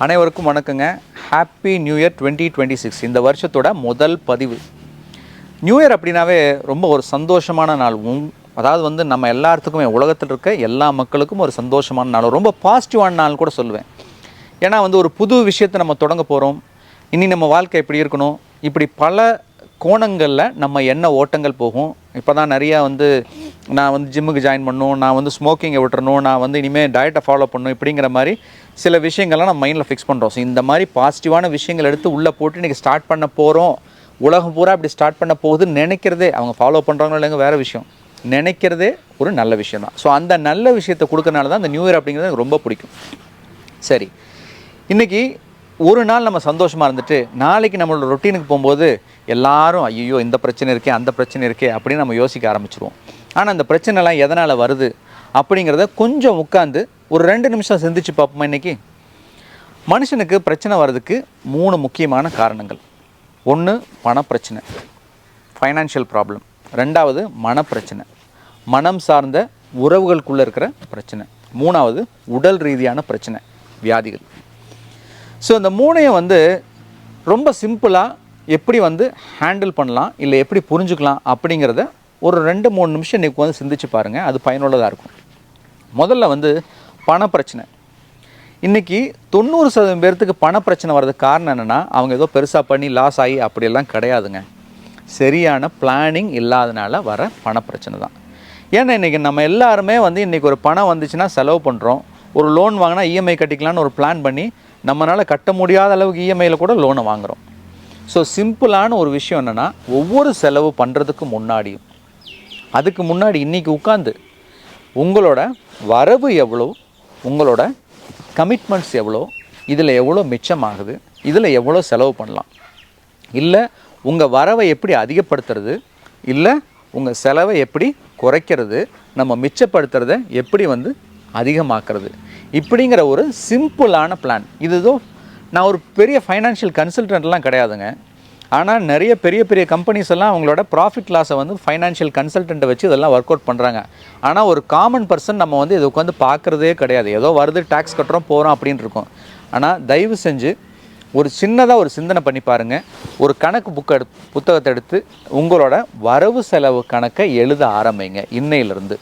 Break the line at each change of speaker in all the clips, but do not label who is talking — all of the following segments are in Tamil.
அனைவருக்கும் வணக்கங்க. Happy new year 2026. இந்த வருஷத்தோட முதல் பதிவு. நியூ இயர் அப்படின்னாவே ரொம்ப ஒரு சந்தோஷமான நாள். அதாவது நம்ம எல்லாத்துக்குமே உலகத்தில் இருக்க எல்லா மக்களுக்கும் ஒரு சந்தோஷமான நாள், ரொம்ப பாசிட்டிவான நாள் கூட சொல்லுவேன். ஏன்னா ஒரு புது விஷயத்தை நம்ம தொடங்க போகிறோம். இனி நம்ம வாழ்க்கை எப்படி இருக்கணும், இப்படி பல கோணங்களில் நம்ம என்ன ஓட்டங்கள் போகும். இப்போ தான் நிறையா நான் ஜிம்முக்கு ஜாயின் பண்ணணும், நான் ஸ்மோக்கிங்கை விட்டுறணும், நான் இனிமேல் டயட்டை ஃபாலோ பண்ணணும், இப்படிங்கிற மாதிரி சில விஷயங்கள்லாம் நம்ம மைண்டில் ஃபிக்ஸ் பண்ணுறோம். ஸோ இந்த மாதிரி பாசிட்டிவான விஷயங்கள் எடுத்து உள்ளே போட்டு இன்றைக்கி ஸ்டார்ட் பண்ண போகிறோம். உலகம் பூரா அப்படி ஸ்டார்ட் பண்ண போகுதுன்னு நினைக்கிறதே, அவங்க ஃபாலோ பண்ணுறாங்களோ இல்லைங்க வேறு விஷயம், நினைக்கிறதே ஒரு நல்ல விஷயம் தான். ஸோ அந்த நல்ல விஷயத்தை கொடுக்கறனால தான் அந்த நியூ இயர் அப்படிங்கிறது எனக்கு ரொம்ப பிடிக்கும். சரி, இன்றைக்கி ஒரு நாள் நம்ம சந்தோஷமாக இருந்துட்டு நாளைக்கு நம்மளோட ரொட்டீனுக்கு போகும்போது எல்லாரும் ஐயோ இந்த பிரச்சனை இருக்கே அந்த பிரச்சனை இருக்கே அப்படின்னு நம்ம யோசிக்க ஆரம்பிச்சிருவோம். ஆனால் அந்த பிரச்சனைலாம் எதனால் வருது அப்படிங்கிறத கொஞ்சம் உட்காந்து ஒரு 2 நிமிஷம் சிந்திச்சு பார்ப்போமா. இன்றைக்கி மனுஷனுக்கு பிரச்சனை வர்றதுக்கு 3 முக்கியமான காரணங்கள். ஒன்று பணப்பிரச்சனை, ஃபைனான்ஷியல் ப்ராப்ளம். 2வது மனப்பிரச்சனை, மனம் சார்ந்த உறவுகளுக்குள்ளே இருக்கிற பிரச்சனை. 3வது உடல் ரீதியான பிரச்சனை, வியாதிகள். ஸோ இந்த 3ஐயும் ரொம்ப சிம்பிளாக எப்படி ஹேண்டில் பண்ணலாம், இல்லை எப்படி புரிஞ்சுக்கலாம் அப்படிங்கிறத ஒரு 2-3 நிமிஷம் இன்றைக்கி சிந்திச்சு பாருங்கள். அது பயனுள்ளதாக இருக்கும். முதல்ல பணப்பிரச்சனை. இன்றைக்கி 90% பேர்த்துக்கு பணப்பிரச்சனை வர்றதுக்கு காரணம் என்னென்னா, அவங்க ஏதோ பெருசாக பண்ணி லாஸ் ஆகி அப்படியெல்லாம் கிடையாதுங்க. சரியான பிளானிங் இல்லாதனால வர பணப்பிரச்சனை தான். ஏன்னா இன்றைக்கி நம்ம எல்லாருமே இன்றைக்கி ஒரு பணம் வந்துச்சுன்னா செலவு பண்ணுறோம். ஒரு லோன் வாங்கினா இஎம்ஐ கட்டிக்கலான்னு ஒரு பிளான் பண்ணி நம்மளால் கட்ட முடியாத அளவுக்கு இஎம்ஐயில் கூட லோனை வாங்குகிறோம். ஸோ சிம்பிளான ஒரு விஷயம் என்னென்னா, ஒவ்வொரு செலவு பண்ணுறதுக்கு முன்னாடியும் அதுக்கு முன்னாடி இன்றைக்கி உட்காந்து உங்களோட வரவு எவ்வளோ, உங்களோட கமிட்மெண்ட்ஸ் எவ்வளோ, இதில் எவ்வளோ மிச்சமாகுது, இதில் எவ்வளோ செலவு பண்ணலாம், இல்லை உங்கள் வரவை எப்படி அதிகப்படுத்துறது, இல்லை உங்கள் செலவை எப்படி குறைக்கிறது, நம்ம மிச்சப்படுத்துறத எப்படி அதிகமாக்குறது, இப்படிங்கிற ஒரு சிம்பிளான பிளான். இதுதோ நான் ஒரு பெரிய ஃபைனான்ஷியல் கன்சல்டன்ட்லாம் கிடையாதுங்க. ஆனால் நிறைய பெரிய பெரிய கம்பெனிஸ் எல்லாம் அவங்களோட ப்ராஃபிட் லாஸை ஃபைனான்ஷியல் கன்சல்டண்ட்டை வச்சு இதெல்லாம் ஒர்க் அவுட் பண்ணுறாங்க. ஆனால் ஒரு காமன் பர்சன் நம்ம இதை உட்காந்து பார்க்குறதே கிடையாது. ஏதோ வருது, டேக்ஸ் கட்டுறோம், போகிறோம் அப்படின்னு இருக்கோம். ஆனால் தயவு செஞ்சு ஒரு சின்னதாக ஒரு சிந்தனை பண்ணி பாருங்கள். ஒரு கணக்கு புத்தகத்தை எடுத்து உங்களோட வரவு செலவு கணக்கை எழுத ஆரம்பிங்க. இன்னையிலேருந்து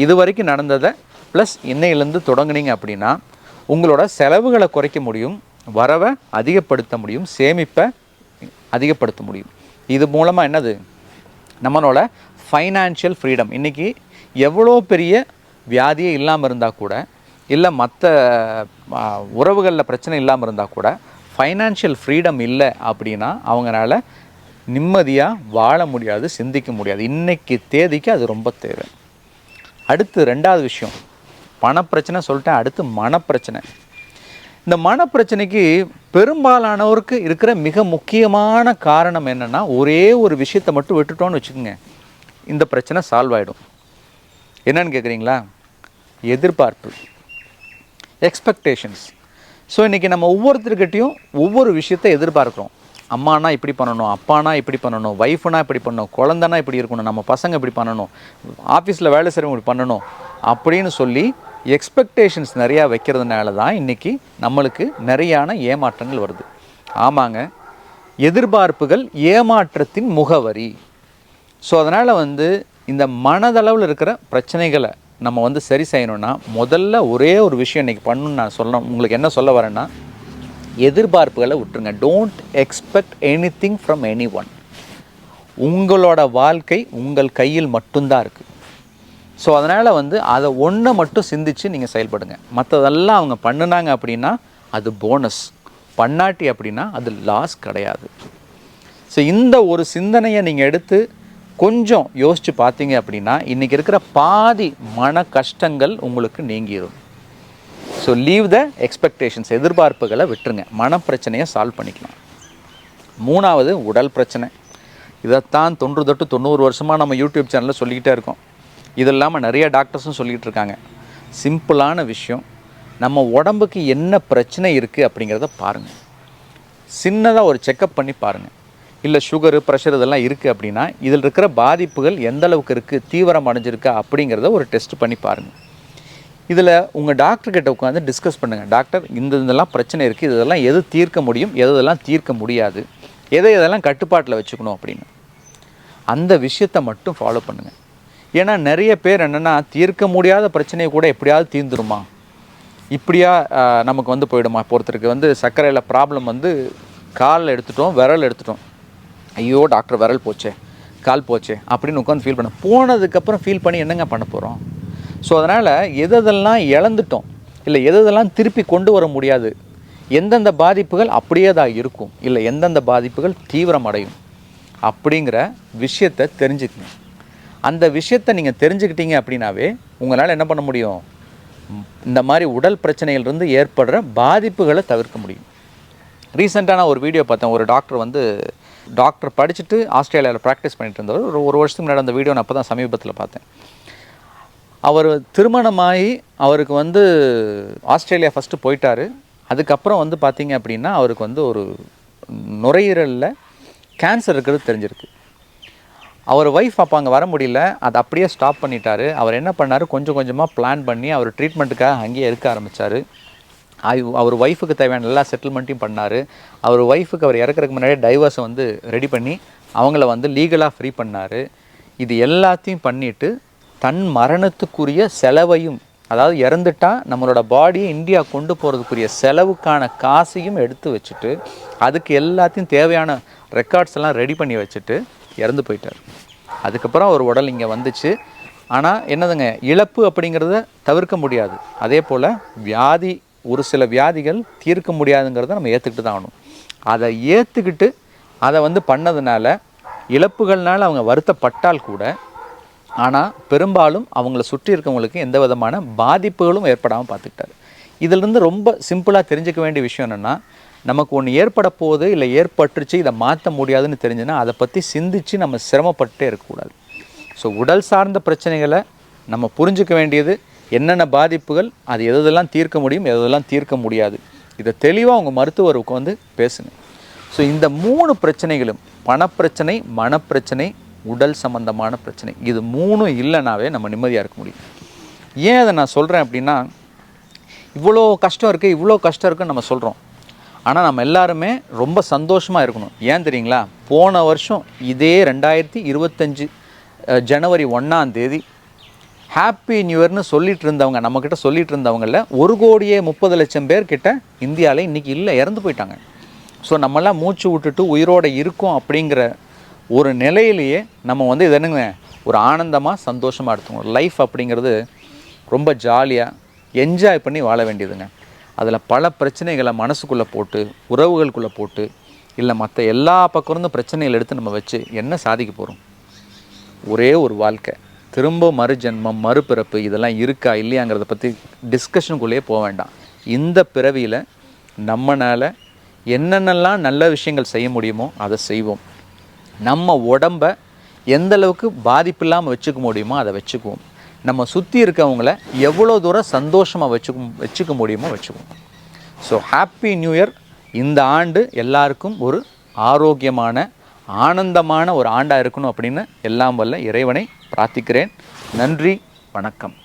இது வரைக்கும் நடந்ததை ப்ளஸ் இன்னையிலேருந்து தொடங்குனீங்க அப்படின்னா உங்களோட செலவுகளை குறைக்க முடியும், வரவை அதிகப்படுத்த முடியும், சேமிப்பை அதிகப்படுத்த முடியும். இது மூலமாக என்னது, நம்மளோட ஃபைனான்ஷியல் ஃப்ரீடம். இன்றைக்கி எவ்வளோ பெரிய வியாதியே இல்லாமல் இருந்தால் கூட, இல்லை மற்ற உறவுகளில் பிரச்சனை இல்லாமல் இருந்தால் கூட, ஃபைனான்ஷியல் ஃப்ரீடம் இல்லை அப்படின்னா அவங்களால நிம்மதியாக வாழ முடியாது, சிந்திக்க முடியாது. இன்றைக்கி தேதிக்கு அது ரொம்ப தேவை. அடுத்து 2வது விஷயம் பணப்பிரச்சனை சொல்லிட்டேன். அடுத்து மனப்பிரச்சனை. இந்த மனப்பிரச்சனைக்கு பெரும்பாலானவருக்கு இருக்கிற மிக முக்கியமான காரணம் என்னென்னா, ஒரே ஒரு விஷயத்தை மட்டும் விட்டுட்டோன்னு வச்சுக்கோங்க, இந்த பிரச்சனை சால்வ் ஆகிடும். என்னன்னு கேட்குறீங்களா? எதிர்பார்ப்பு, எக்ஸ்பெக்டேஷன்ஸ். ஸோ இன்றைக்கி நம்ம ஒவ்வொருத்தருக்கிட்டையும் ஒவ்வொரு விஷயத்தை எதிர்பார்க்குறோம். அம்மானா இப்படி பண்ணணும், அப்பானா இப்படி பண்ணணும், ஒய்ஃபுனா இப்படி பண்ணணும், குழந்தைனா இப்படி இருக்கணும், நம்ம பசங்க இப்படி பண்ணணும், ஆஃபீஸில் வேலை செய்கிறவங்க இப்படி பண்ணணும் அப்படின்னு சொல்லி எக்ஸ்பெக்டேஷன்ஸ் நிறையா வைக்கிறதுனால தான் இன்றைக்கி நம்மளுக்கு நிறையான ஏமாற்றங்கள் வருது. ஆமாங்க, எதிர்பார்ப்புகள் ஏமாற்றத்தின் முகவரி. ஸோ அதனால் இந்த மனதளவில் இருக்கிற பிரச்சனைகளை நம்ம சரி செய்யணும்னா முதல்ல ஒரே ஒரு விஷயம் இன்றைக்கி பண்ணணும்னு நான் உங்களுக்கு என்ன சொல்ல வரேன்னா, எதிர்பார்ப்புகளை விட்டுருங்க. Don't expect anything from any one. உங்களோட வாழ்க்கை உங்கள் கையில் மட்டும்தான் இருக்குது. ஸோ அதனால் அதை ஒன்றை மட்டும் சிந்தித்து நீங்கள் செயல்படுங்க. மற்றதெல்லாம் அவங்க பண்ணினாங்க அப்படின்னா அது போனஸ், பண்ணாட்டி அப்படின்னா அது லாஸ் கிடையாது. ஸோ இந்த ஒரு சிந்தனையை நீங்கள் எடுத்து கொஞ்சம் யோசித்து பார்த்தீங்க அப்படின்னா இன்றைக்கி இருக்கிற பாதி மன கஷ்டங்கள் உங்களுக்கு நீங்கிடும். ஸோ லீவ் த எக்ஸ்பெக்டேஷன்ஸ், எதிர்பார்ப்புகளை விட்டுருங்க, மனப்பிரச்சனையை சால்வ் பண்ணிக்கலாம். 3வது உடல் பிரச்சனை. இதைத்தான் 90 வருஷமாக நம்ம யூடியூப் சேனலில் சொல்லிக்கிட்டே இருக்கோம். இது இல்லாமல் நிறைய டாக்டர்ஸும் சொல்லிகிட்டு இருக்காங்க. சிம்பிளான விஷயம், நம்ம உடம்புக்கு என்ன பிரச்சனை இருக்குது அப்படிங்கிறத பாருங்கள். சின்னதாக ஒரு செக்கப் பண்ணி பாருங்கள். இல்லை சுகரு, ப்ரெஷர் இதெல்லாம் இருக்குது அப்படின்னா இதில் இருக்கிற பாதிப்புகள் எந்த அளவுக்கு இருக்குது, தீவிரம் அடைஞ்சிருக்கா அப்படிங்கிறத ஒரு டெஸ்ட் பண்ணி பாருங்கள். இதில் உங்கள் டாக்டர்கிட்ட உட்காந்து டிஸ்கஸ் பண்ணுங்கள். டாக்டர் இதெல்லாம் பிரச்சனை இருக்குது, இதெல்லாம் எது தீர்க்க முடியும், எதெல்லாம் தீர்க்க முடியாது, எதெல்லாம் கட்டுப்பாட்டில் வச்சுக்கணும் அப்படின்னு அந்த விஷயத்தை மட்டும் ஃபாலோ பண்ணுங்கள். ஏன்னா நிறைய பேர் என்னென்னா தீர்க்க முடியாத பிரச்சனையை கூட எப்படியாவது தீர்ந்துருமா, இப்படியா நமக்கு வந்து போயிடுமா. ஒருத்தருக்கு சர்க்கரையில் ப்ராப்ளம் காலில் எடுத்துட்டோம், விரல் எடுத்துட்டோம், ஐயோ டாக்டர் விரல் போச்சே, கால் போச்சே அப்படின்னு உட்காந்து ஃபீல் பண்ண போனதுக்கப்புறம் ஃபீல் பண்ணி என்னங்க பண்ண போகிறோம். ஸோ அதனால் எதெல்லாம் இழந்துட்டோம், இல்லை எதெல்லாம் திருப்பி கொண்டு வர முடியாது, எந்தெந்த பாதிப்புகள் அப்படியே தான் இருக்கும், இல்லை எந்தெந்த பாதிப்புகள் தீவிரமடையும் அப்படிங்கிற விஷயத்தை தெரிஞ்சுக்கணும். அந்த விஷயத்தை நீங்கள் தெரிஞ்சுக்கிட்டீங்க அப்படின்னாவே உங்களால் என்ன பண்ண முடியும், இந்த மாதிரி உடல் பிரச்சனைகள்லேருந்து ஏற்படுற பாதிப்புகளை தவிர்க்க முடியும். ரீசெண்டாக நான் ஒரு வீடியோ பார்த்தேன். ஒரு டாக்டர் படிச்சுட்டு ஆஸ்திரேலியாவில் ப்ராக்டிஸ் பண்ணிட்டு இருந்தவர். ஒரு வருஷத்துக்கு முன்னாடி அந்த வீடியோ நான் அப்போ தான் சமீபத்தில் பார்த்தேன். அவர் திருமணமாகி அவருக்கு ஆஸ்திரேலியா ஃபஸ்ட்டு போயிட்டார். அதுக்கப்புறம் பார்த்தீங்க அப்படின்னா அவருக்கு ஒரு நுரையீரலில் கேன்சர் இருக்கிறது தெரிஞ்சிருக்கு. அவர் ஒய்ஃப் அப்போ அங்கே வர முடியல, அதை அப்படியே ஸ்டாப் பண்ணிட்டார். அவர் என்ன பண்ணார், கொஞ்சம் கொஞ்சமாக பிளான் பண்ணி அவர் ட்ரீட்மெண்ட்டுக்காக அங்கேயே இருக்க ஆரம்பித்தார். அவர் ஒய்ஃபுக்கு தேவையான எல்லா செட்டில்மெண்ட்டையும் பண்ணார். அவர் ஒய்ஃபுக்கு அவர் இறக்குறதுக்கு முன்னாடியே டைவர்ஸை ரெடி பண்ணி அவங்கள லீகலாக ஃப்ரீ பண்ணார். இது எல்லாத்தையும் பண்ணிவிட்டு தன் மரணத்துக்குரிய செலவையும், அதாவது இறந்துட்டால் நம்மளோட பாடியை இந்தியா கொண்டு போகிறதுக்குரிய செலவுக்கான காசையும் எடுத்து வச்சுட்டு அதுக்கு எல்லாத்தையும் தேவையான ரெக்கார்ட்ஸ் எல்லாம் ரெடி பண்ணி வச்சுட்டு இறந்து போயிட்டார். அதுக்கப்புறம் அவர் உடல் இங்கே வந்துச்சு. ஆனால் என்னதுங்க, இழப்பு அப்படிங்கிறத தவிர்க்க முடியாது. அதே போல் ஒரு சில வியாதிகள் தீர்க்க முடியாதுங்கிறத நம்ம ஏற்றுக்கிட்டு தான் ஆகணும். அதை ஏற்றுக்கிட்டு அதை பண்ணதுனால இழப்புகள்னால அவங்க வருத்தப்பட்டால் கூட, ஆனால் பெரும்பாலும் அவங்கள சுற்றி இருக்கவங்களுக்கு எந்த விதமான பாதிப்புகளும் ஏற்படாமல் பார்த்துக்கிட்டாரு. இதிலிருந்து ரொம்ப சிம்பிளாக தெரிஞ்சுக்க வேண்டிய விஷயம் என்னென்னா, நமக்கு ஒன்று ஏற்பட போகுது, இல்லை ஏற்பட்டுருச்சு, இதை மாற்ற முடியாதுன்னு தெரிஞ்சுன்னா அதை பற்றி சிந்தித்து நம்ம சிரமப்பட்டே இருக்கக்கூடாது. ஸோ உடல் சார்ந்த பிரச்சனைகளை நம்ம புரிஞ்சிக்க வேண்டியது, என்னென்ன பாதிப்புகள், அது எதெல்லாம் தீர்க்க முடியும், எதெல்லாம் தீர்க்க முடியாது, இதை தெளிவாக உங்கள் மருத்துவருக்கு பேசுங்க. ஸோ இந்த 3 பிரச்சனைகளும், பணப்பிரச்சனை, மனப்பிரச்சனை, உடல் சம்பந்தமான பிரச்சனை, இது 3 இல்லைனாவே நம்ம நிம்மதியாக இருக்க முடியும். ஏன் அதை நான் சொல்கிறேன் அப்படின்னா, இவ்வளோ கஷ்டம் இருக்குன்னு நம்ம சொல்கிறோம். ஆனால் நம்ம எல்லாருமே ரொம்ப சந்தோஷமாக இருக்கணும். ஏன் தெரியுங்களா, போன வருஷம் இதே 2025 ஜனவரி 1ஆம் தேதி ஹாப்பி நியூ இயர்னு சொல்லிட்டு இருந்தவங்க, நம்மக்கிட்ட சொல்லிட்டு இருந்தவங்களில் 1,30,00,000 பேர்கிட்ட இந்தியாவில் இன்றைக்கி இல்லை, இறந்து போயிட்டாங்க. ஸோ நம்மளாம் மூச்சு விட்டுட்டு உயிரோடு இருக்கோம் அப்படிங்கிற ஒரு நிலையிலேயே நம்ம இது என்னங்க, ஒரு ஆனந்தமாக சந்தோஷமாக எடுத்துக்கணும். லைஃப் அப்படிங்கிறது ரொம்ப ஜாலியாக என்ஜாய் பண்ணி வாழ வேண்டியதுங்க. அதில் பல பிரச்சனைகளை மனசுக்குள்ளே போட்டு, உறவுகளுக்குள்ளே போட்டு, இல்லை மற்ற எல்லா பக்கம் பிரச்சனைகள் எடுத்து நம்ம வச்சு என்ன சாதிக்க போகிறோம். ஒரே ஒரு வாழ்க்கை, திரும்ப மறுஜென்மம், மறுபிறப்பு இதெல்லாம் இருக்கா இல்லையாங்கிறத பற்றி டிஸ்கஷனுக்குள்ளேயே போக வேண்டாம். இந்த பிறவியில் நம்மளால் என்னென்னலாம் நல்ல விஷயங்கள் செய்ய முடியுமோ அதை செய்வோம். நம்ம உடம்பை எந்தளவுக்கு பாதிப்பு இல்லாமல் வச்சுக்க முடியுமோ அதை வச்சுக்குவோம். நம்ம சுற்றி இருக்கவங்கள எவ்வளோ தூரம் சந்தோஷமாக வச்சுக்க முடியுமோ வச்சுக்குவோம். So happy new year. இந்த ஆண்டு எல்லாருக்கும் ஒரு ஆரோக்கியமான, ஆனந்தமான ஒரு ஆண்டாக இருக்கணும் அப்படின்னு எல்லாம் வல்ல இறைவனை பிரார்த்திக்கிறேன். நன்றி, வணக்கம்.